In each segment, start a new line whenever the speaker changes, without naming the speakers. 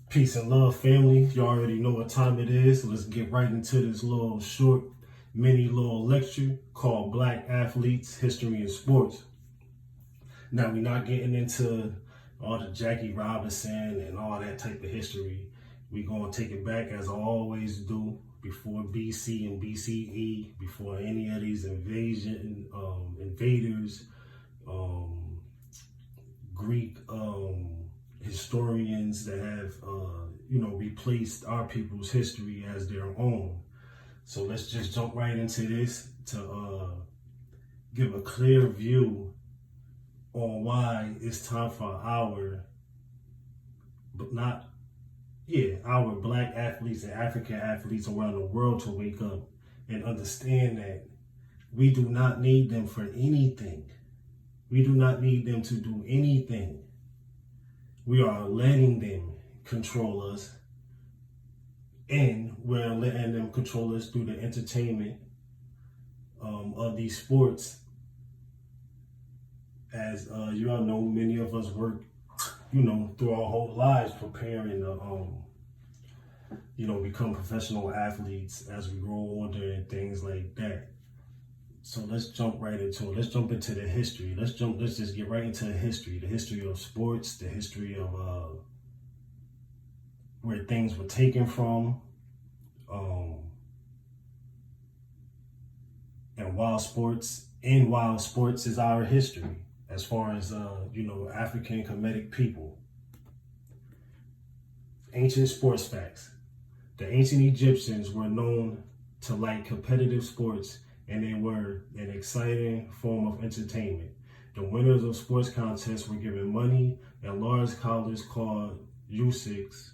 Peace and love, family. You already know what time it is. So let's get right into this little short, mini little lecture called Black Athletes, History and Sports. Now, we're not getting into all the Jackie Robinson and all that type of history. We're going to take it back as I always do, before BC and BCE, before any of these invaders, Greek historians that have, replaced our people's history as their own. So let's just jump right into this to give a clear view on why it's time for our Black athletes and African athletes around the world to wake up and understand that we do not need them for anything. We do not need them to do anything. We are letting them control us, and we're letting them control us through the entertainment of these sports. As you all know, many of us work, through our whole lives preparing to, become professional athletes as we grow older and things like that. So let's jump right into it. Let's jump into the history. Let's just get right into the history of sports, the history of where things were taken from, and wild sports is our history as far as African Kemetic people. Ancient sports facts. The ancient Egyptians were known to like competitive sports, and they were an exciting form of entertainment. The winners of sports contests were given money and large collars called usiks.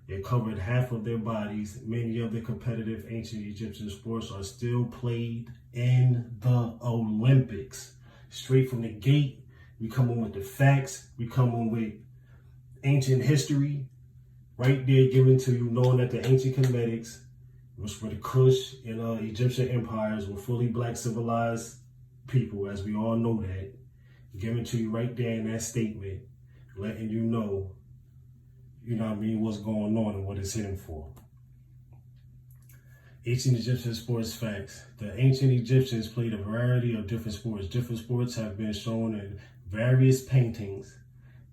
It covered half of their bodies. Many of the competitive ancient Egyptian sports are still played in the Olympics. Straight from the gate, we come on with the facts. We come on with ancient history. Right there given to you, knowing that the ancient Kemetics, which were the Kush and Egyptian empires, were fully black civilized people, as we all know that. Given to you right there in that statement, letting you know, what's going on and what it's hitting for. Ancient Egyptian sports facts. The ancient Egyptians played a variety of different sports. Different sports have been shown in various paintings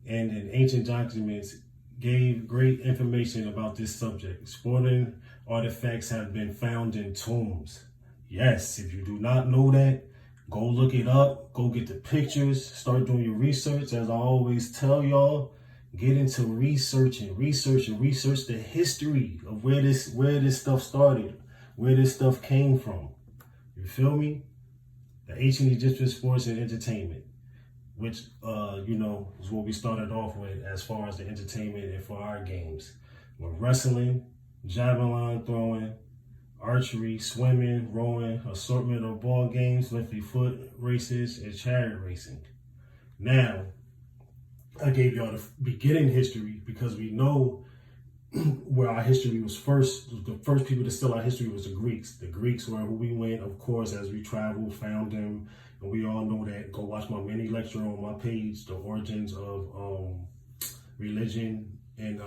and in ancient documents gave great information about this subject. Sporting artifacts have been found in tombs. Yes, if you do not know that, go look it up, go get the pictures, start doing your research. As I always tell y'all, get into research the history of where this stuff started, where this stuff came from. You feel me? The ancient Egyptian sports and entertainment, which, is what we started off with as far as the entertainment and for our games. With wrestling, javelin throwing, archery, swimming, rowing, assortment of ball games, lifty foot races, and chariot racing. Now, I gave y'all the beginning history because we know where our history was first. The first people to steal our history was the Greeks. The Greeks were who we went, of course, as we traveled, found them. And we all know that. Go watch my mini lecture on my page, The Origins of Religion and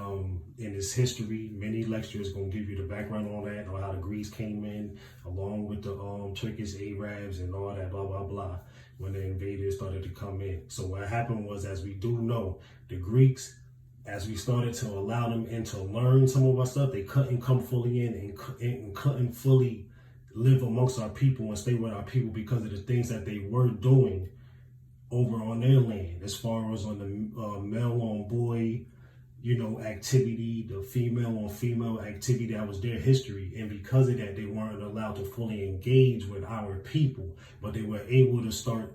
in its history. Many lectures going to give you the background on that, on how the Greeks came in, along with the Turkish Arabs and all that, blah, blah, blah, when the invaders started to come in. So what happened was, as we do know, the Greeks, as we started to allow them in to learn some of our stuff, they couldn't come fully in and couldn't fully live amongst our people and stay with our people because of the things that they were doing over on their land, as far as on the male on boy, activity, the female on female activity. That was their history. And because of that, they weren't allowed to fully engage with our people, but they were able to start,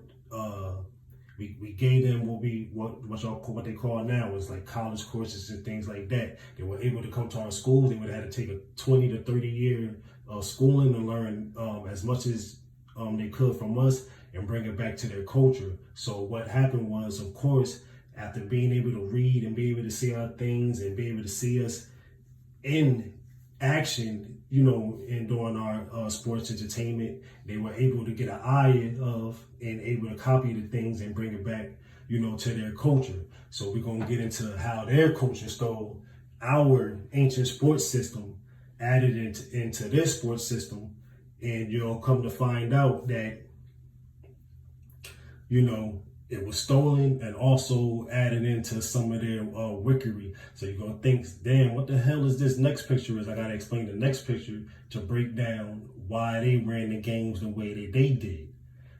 we gave them what they call now is like college courses and things like that. They were able to come to our schools. They would have to take a 20 to 30 year schooling and learn as much as they could from us and bring it back to their culture. So what happened was, of course, after being able to read and be able to see our things and be able to see us in action, and doing our sports entertainment, they were able to get an eye of and able to copy the things and bring it back, to their culture. So we're going to get into how their culture stole our ancient sports system, added into their sports system, and you'll come to find out that, it was stolen and also added into some of their wickery. So you're going to think, damn, what the hell is this next picture is? I got to explain the next picture to break down why they ran the games the way that they did.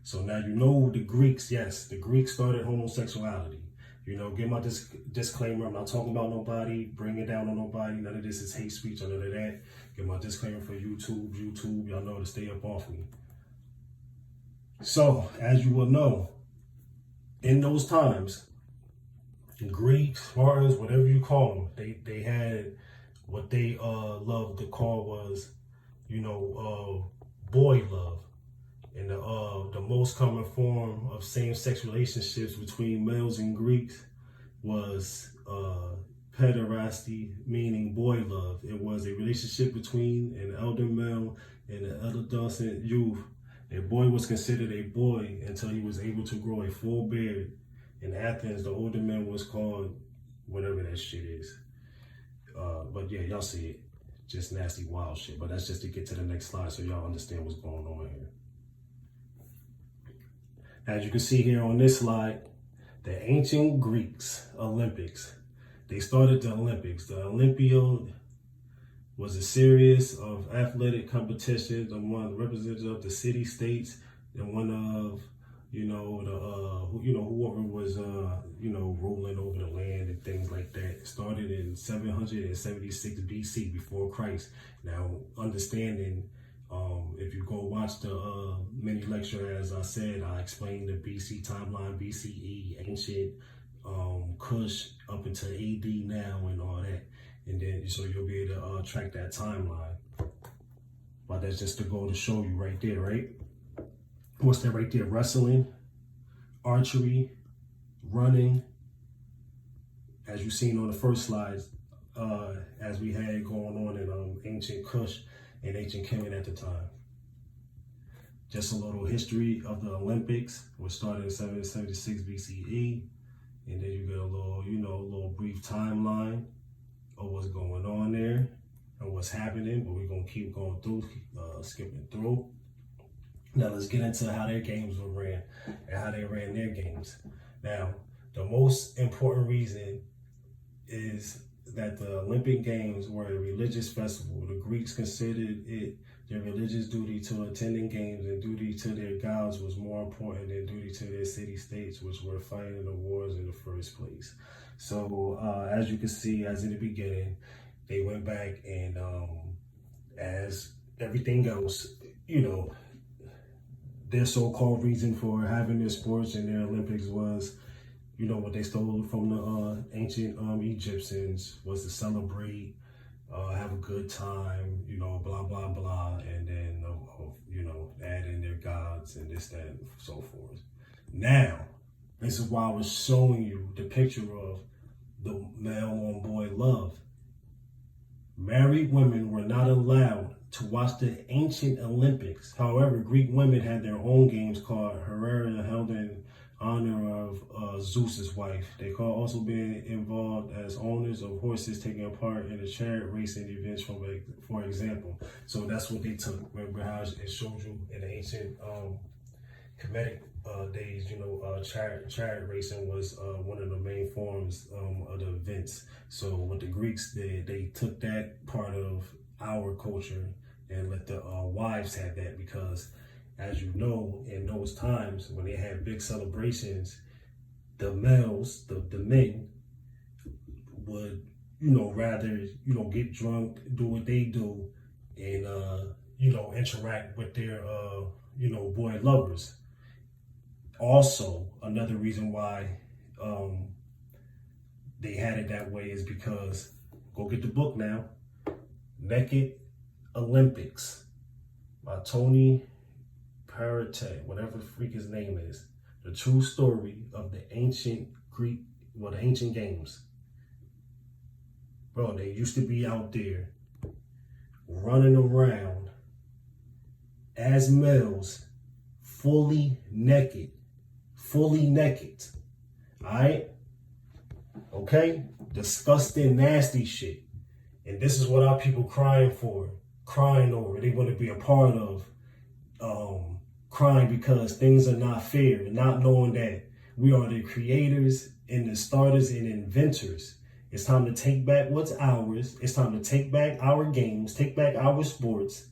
So now the Greeks, yes, the Greeks started homosexuality. Get my disclaimer. I'm not talking about nobody, bringing down on nobody. None of this is hate speech or none of that. Get my disclaimer for YouTube. Y'all know to stay up off me. So, as you will know, in those times, Greeks, Spartans, whatever you call them, they had what they loved to call was, boy love. And the most common form of same-sex relationships between males and Greeks was pederasty, meaning boy love. It was a relationship between an elder male and an adolescent youth. A boy was considered a boy until he was able to grow a full beard. In Athens, the older man was called whatever that shit is. But yeah, y'all see it. Just nasty, wild shit. But that's just to get to the next slide so y'all understand what's going on here. As you can see here on this slide, the ancient Greeks Olympics. They started the Olympics. The Olympiad was a series of athletic competitions among representatives of the city-states and one of, whoever was, ruling over the land and things like that. It started in 776 BC before Christ. Now, understanding, if you go watch the mini lecture, as I said, I explained the BC timeline, BCE, ancient Kush up until AD now and all that. And then, so you'll be able to track that timeline. But that's just to go to show you right there, right? What's that right there? Wrestling, archery, running. As you've seen on the first slides, as we had going on in ancient Kush and ancient Kemet at the time. Just a little history of the Olympics, which started in 776 BCE. And then you get a little brief timeline of what's going on there and what's happening, but we're going to keep going through, skipping through. Now let's get into how their games were ran and how they ran their games. Now, the most important reason is that the Olympic Games were a religious festival. The Greeks considered it their religious duty to attending games, and duty to their gods was more important than duty to their city-states, which were fighting the wars in the first place. So as you can see, as in the beginning, they went back and as everything else, their so-called reason for having their sports and their Olympics was, what they stole from the ancient Egyptians was to celebrate, have a good time, blah, blah, blah, and then, add in their gods and this, that, and so forth. Now, this is why I was showing you the picture of the male on boy love. Married women were not allowed to watch the ancient Olympics. However, Greek women had their own games called Herera, held in honor of Zeus's wife. They could also be involved as owners of horses taking part in the chariot racing events, for example. So that's what they took. Remember how it showed you in the ancient Kemetic days, chariot racing was one of the main forms of the events. So what the Greeks did, they took that part of our culture and let the wives have that, because as you know, in those times when they had big celebrations, the males, the men would, rather, get drunk, do what they do, and, interact with their, boy lovers. Also, another reason why they had it that way is because, go get the book now, Naked Olympics by Tony Parate, whatever the freak his name is. The true story of the ancient the ancient games. Bro, they used to be out there running around as males, fully naked. All right? Okay? Disgusting, nasty shit. And this is what our people crying over. They want to be a part of, crying because things are not fair, and not knowing that we are the creators and the starters and inventors. It's time to take back what's ours. It's time to take back our games, take back our sports,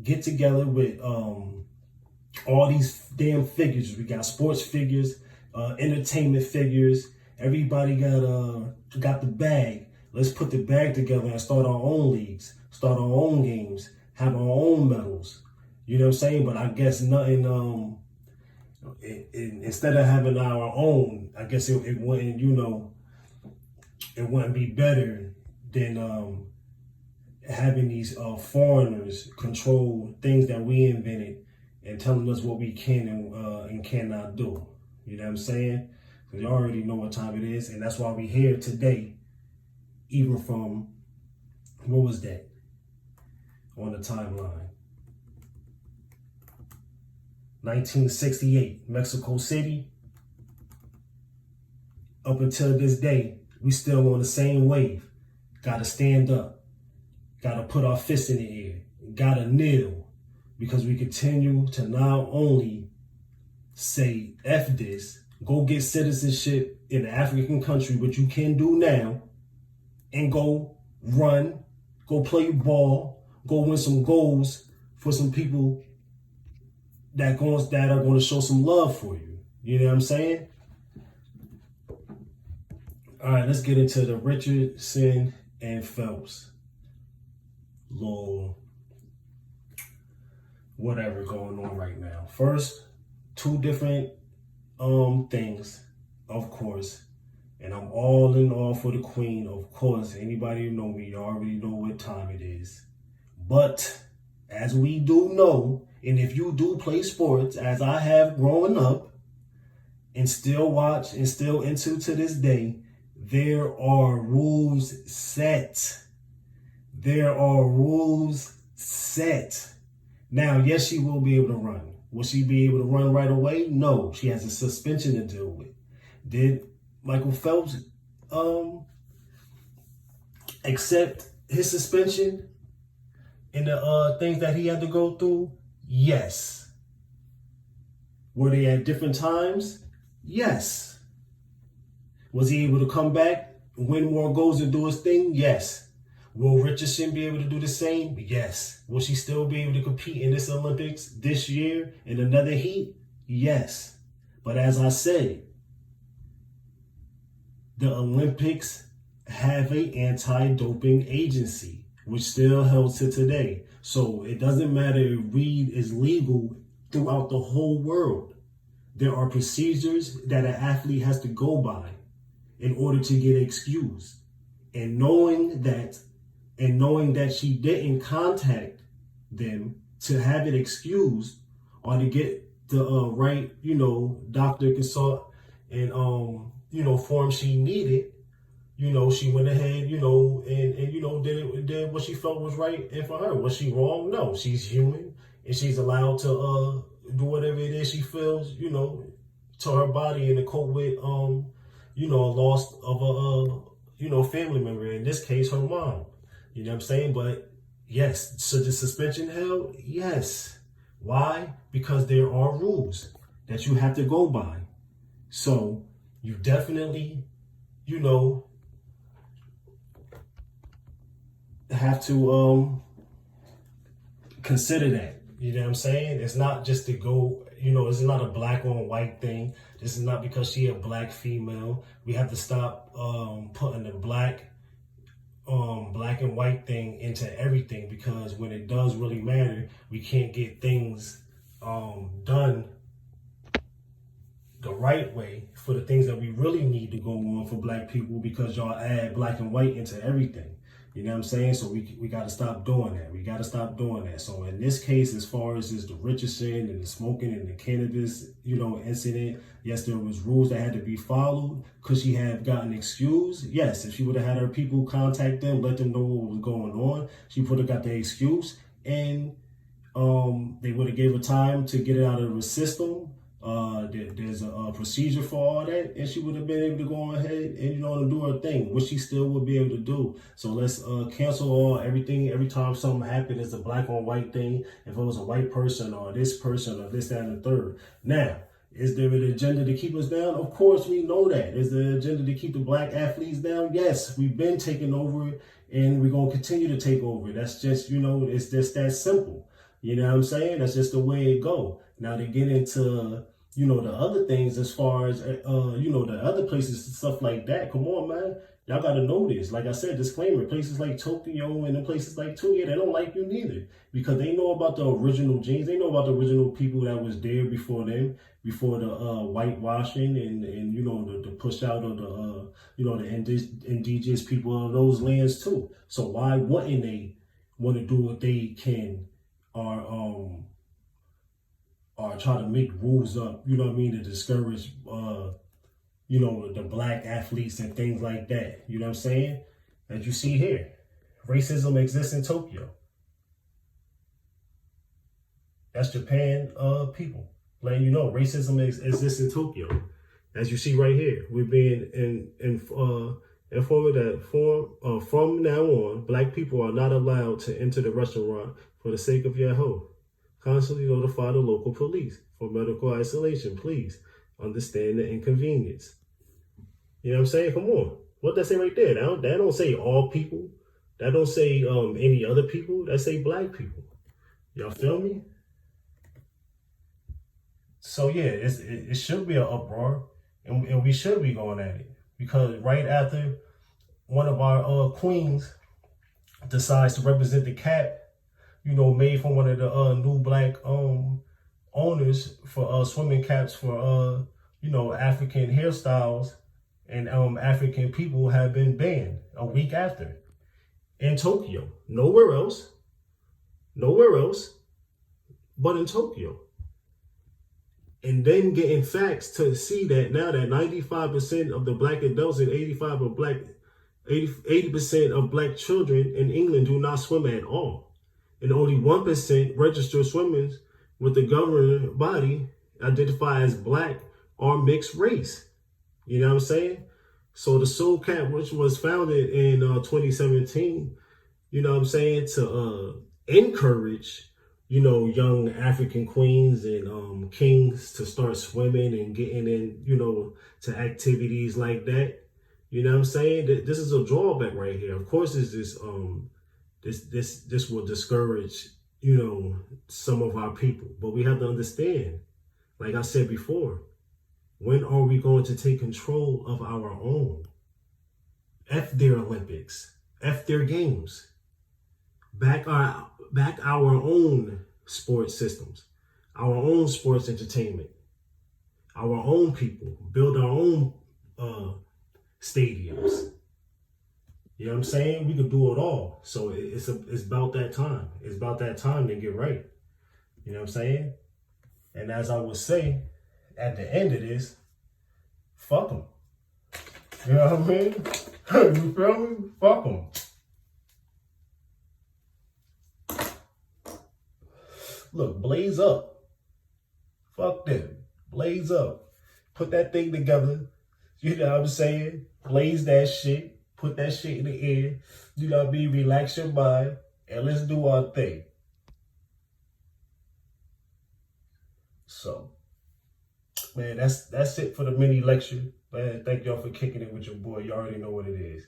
get together with all these damn figures. We got sports figures, entertainment figures. Everybody got the bag. Let's put the bag together and start our own leagues, start our own games, have our own medals. You know what I'm saying? But I guess nothing. Instead of having our own, I guess it wouldn't. It wouldn't be better than having these foreigners control things that we invented and telling us what we can and cannot do. You know what I'm saying? Because you already know what time it is, and that's why we're here today. Even from, what was that on the timeline? 1968, Mexico City. Up until this day, we still on the same wave. Gotta stand up. Gotta put our fists in the air. Gotta kneel. Because we continue to not only say, F this, go get citizenship in an African country, which you can do now, and go run, go play ball, go win some goals for some people that are going to show some love for you. You know what I'm saying? All right, let's get into the Richardson and Phelps little whatever going on right now. First, two different things, of course. And I'm all in all for the queen, of course. Anybody who know me, you already know what time it is. But as we do know, and if you do play sports, as I have growing up, and still watch and still into to this day, there are rules set. There are rules set. Now, yes, she will be able to run. Will she be able to run right away? No, she has a suspension to deal with. Did Michael Phelps accept his suspension and the things that he had to go through? Yes. Were they at different times? Yes. Was he able to come back, win more goals, and do his thing? Yes. Will Richardson be able to do the same? Yes. Will she still be able to compete in this Olympics this year in another heat? Yes. But as I said, the Olympics have an anti-doping agency, which still holds to today. So it doesn't matter if weed is legal throughout the whole world. There are procedures that an athlete has to go by in order to get excused. And knowing that she didn't contact them to have it excused or to get the right, doctor consult and form she needed, she went ahead, and did what she felt was right. And for her, was she wrong? No, she's human and she's allowed to do whatever it is she feels, to her body and to cope with, loss of a, family member. In this case, her mom. You know what I'm saying? But yes, should the suspension held? Yes. Why? Because there are rules that you have to go by. So you definitely, have to consider that. You know what I'm saying? It's not just to go, it's not a black on white thing. This is not because she a black female. We have to stop putting the black and white thing into everything, because when it does really matter, we can't get things done the right way for the things that we really need to go on for black people, because y'all add black and white into everything. You know what I'm saying? So we got to stop doing that. We got to stop doing that. So in this case, as far as the Richardson and the smoking and the cannabis, incident, yes, there was rules that had to be followed. Could she have gotten excused? Yes. If she would have had her people contact them, let them know what was going on, she would have got the excuse, and they would have gave her time to get it out of the system. There's a procedure for all that, and she would have been able to go ahead and do her thing, which she still would be able to do. So let's cancel everything. Every time something happened, it's a black on white thing. If it was a white person or this, that, and the third. Now, is there an agenda to keep us down? Of course, we know that. Is there an agenda to keep the black athletes down? Yes, we've been taking over it, and we're going to continue to take over. That's just, it's just that simple. You know what I'm saying? That's just the way it go. Now, to get into, the other things as far as, the other places and stuff like that, come on, man. Y'all got to know this. Like I said, disclaimer, places like Tokyo and the places like Tokyo, they don't like you neither. Because they know about the original genes. They know about the original people that was there before them, before the whitewashing and the push out of the indigenous people of those lands too. So why wouldn't they want to do what they can or try to make rules up, to discourage the black athletes and things like that. You know what I'm saying? As you see here, racism exists in Tokyo. That's Japan people. Letting you know, racism exists in Tokyo. As you see right here, we're being informed that from now on, black people are not allowed to enter the restaurant for the sake of your health. Constantly notify the local police for medical isolation. Please understand the inconvenience. You know what I'm saying? Come on. What that say right there? That don't say all people. That don't say any other people. That say black people. Y'all feel me? So yeah, it should be an uproar, and we should be going at it, because right after one of our queens decides to represent the cap, made from one of the new black owners for swimming caps for African hairstyles, and African people have been banned a week after in Tokyo. Nowhere else but in Tokyo. And then getting facts to see that now that 95% of the black adults and 80% of black children in England do not swim at all. And only 1% registered swimmers with the governing body identify as black or mixed race. You know what I'm saying? So the Soul Cap, which was founded in 2017, to encourage, young African queens and kings to start swimming and getting in, to activities like that. You know what I'm saying? This is a drawback right here. Of course, this will discourage, some of our people. But we have to understand, like I said before, when are we going to take control of our own? F their Olympics, F their games. Back our own sports systems, our own sports entertainment, our own people, build our own stadiums. You know what I'm saying? We could do it all. So it's about that time. It's about that time to get right. You know what I'm saying? And as I would say, at the end of this, fuck them. You know what I mean? You feel me? Fuck them. Look, blaze up. Fuck them. Blaze up. Put that thing together. You know what I'm saying? Blaze that shit. Put that shit in the air. You know what I mean? Relax your mind. And let's do our thing. So, man, that's it for the mini lecture. Man, thank y'all for kicking it with your boy. You already know what it is.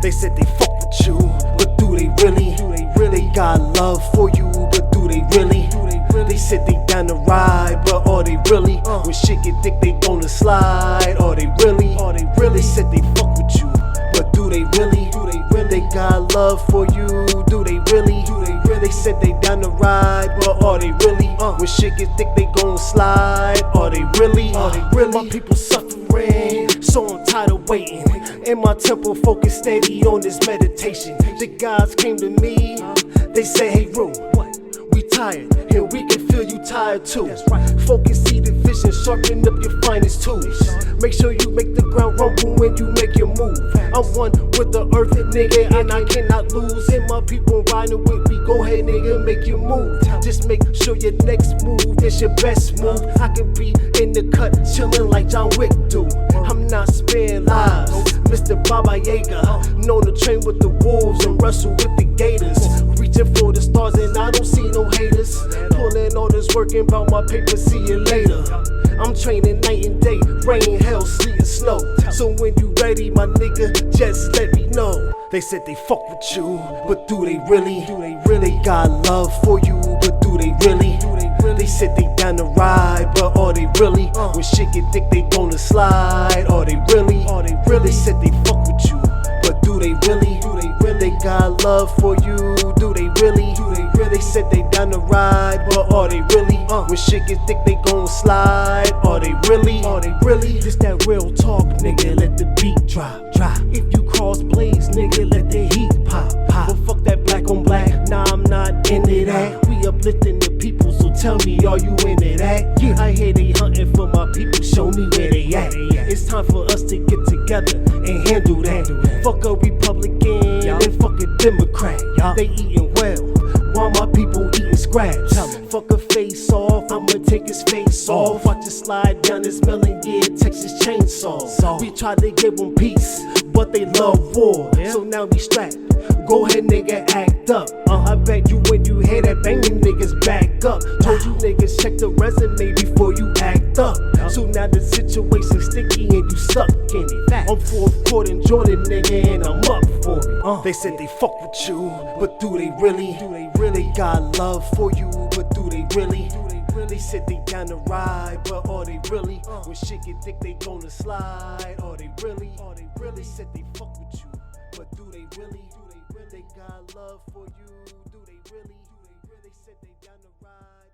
They said they fuck with you, but do they really? They got love for you, but do they really? They said they down to ride, but are they really? When shit get thick, they gonna slide. Are they really? They said they fuck with you, but do they really? They got love for you, do they really? They said they down to ride, but are they really? When shit get thick, they gon' slide. Are they really? My people suffering, so I'm tired of waiting. In my temple, focus steady on this meditation. The gods came to me, they say, hey, Rue, we tired, and we can feel you tired too. Focus, see the vision, sharpen up your finest tools. Make sure you make the ground rumble when you make your move. I'm one with the earth, nigga, and I cannot lose. And my people riding with me, go ahead, nigga, make your move. Just make sure your next move is your best move. I can be in the cut, chillin' like John Wick do. I'm not sparing lives, Mr. Baba Yaga. Known to train with the wolves and wrestle with the gators. Reaching for the stars and I don't see no haters. Pulling all this working about my paper, see you later. I'm training night and day, rain, hell, sleet, and snow. So when you ready, my nigga, just let me know. They said they fuck with you, but do they really? They got love for you, but do they really? They said they down to ride, but are they really? When shit get thick, they gonna slide. Are they really? They said they fuck with you, but do they really? They got love for you, do they really? They said they down to ride, but are they really? When shit get thick, they gon' slide. Are they really? This that real talk, nigga, let the beat drop. If you cross blades, nigga, let the heat pop. But fuck that black on black, nah, I'm not into that. We uplifting the people, so tell me, are you into that? Yeah, I hear they hunting for my people, show me where they at. It's time for us to get together and handle that. Fuck a Republican and fuck a Democrat. They eating well, while my people eating scraps. Fuck a face off, I'ma take his face off. Watch it slide down this melon, yeah, Texas chainsaw. We tried to give them peace, but they love war. So now we strapped. Go ahead, nigga, act up. I bet you when you hear that bang, them niggas back up. Told you niggas check the resume before you act up. So now the situation's sticky and you stuck in it. I'm fourth quarter Jordan, nigga, and I'm up for it. They said they fuck with you, but do they really? They got love for you, but do they really? They said they down to ride, but are they really? When shit get thick, they gonna slide. Are they really? They said they fuck with you, but do they really? They got love for you, do they really? They said they down to ride.